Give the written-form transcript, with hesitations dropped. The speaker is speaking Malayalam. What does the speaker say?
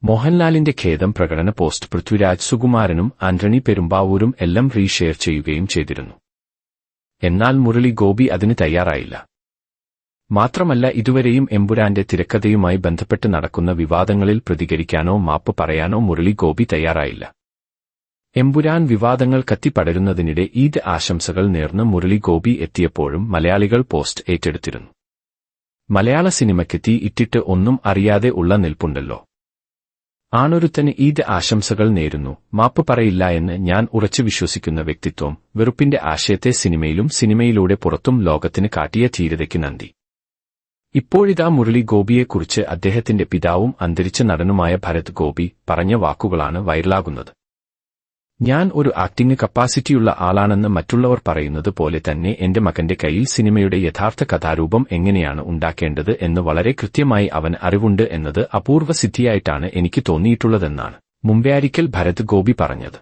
മോഹൻലാലിന്റെ ഖേദം പ്രകടന പോസ്റ്റ് പൃഥ്വിരാജ് സുകുമാരനും ആന്റണി പെരുമ്പാവൂരും എല്ലാം റീഷെയർ ചെയ്യുകയും ചെയ്തിരുന്നു. എന്നാൽ മുരളി ഗോപി അതിന് തയ്യാറായില്ല. മാത്രമല്ല ഇതുവരെയും എമ്പുരാന്റെ തിരക്കഥയുമായി ബന്ധപ്പെട്ട് നടക്കുന്ന വിവാദങ്ങളിൽ പ്രതികരിക്കാനോ മാപ്പ് പറയാനോ മുരളി ഗോപി തയ്യാറായില്ല. എമ്പുരാൻ വിവാദങ്ങൾ കത്തിപ്പടരുന്നതിനിടെ ഈദ് ആശംസകൾ നേർന്ന് മുരളി ഗോപി എത്തിയപ്പോഴും മലയാളികൾ പോസ്റ്റ് ഏറ്റെടുത്തിരുന്നു. മലയാള സിനിമയ്ക്ക് തീ ഇട്ടിട്ട് ഒന്നും അറിയാതെ ഉള്ള നിൽപ്പുണ്ടല്ലോ. ആണൊരുത്തന് ഈദ് ആശംസകൾ നേരുന്നു, മാപ്പ് പറയില്ല എന്ന് ഞാൻ ഉറച്ചു വിശ്വസിക്കുന്ന വ്യക്തിത്വം, വെറുപ്പിന്റെ ആശയത്തെ സിനിമയിലും സിനിമയിലൂടെ പുറത്തും ലോകത്തിന് കാട്ടിയ ധീരതയ്ക്ക് നന്ദി. ഇപ്പോഴിതാ മുരളി ഗോപിയെക്കുറിച്ച് അദ്ദേഹത്തിന്റെ പിതാവും അന്തരിച്ച നടനുമായ ഭരത് ഗോപി പറഞ്ഞ വാക്കുകളാണ് വൈറലാകുന്നത്. ഞാൻ ഒരു ആക്ടിംഗ് കപ്പാസിറ്റിയുള്ള ആളാണെന്ന് മറ്റുള്ളവർ പറയുന്നത് പോലെ തന്നെ എന്റെ മകന്റെ കയ്യിൽ സിനിമയുടെ യഥാർത്ഥ കഥാരൂപം എങ്ങനെയാണ് ഉണ്ടാക്കേണ്ടത് എന്ന് വളരെ കൃത്യമായി അവന് അറിവുണ്ട് എന്നത് അപൂർവ സിദ്ധിയായിട്ടാണ് എനിക്ക് തോന്നിയിട്ടുള്ളതെന്നാണ് മുമ്പൊരിക്കൽ ഭരത് ഗോപി പറഞ്ഞത്.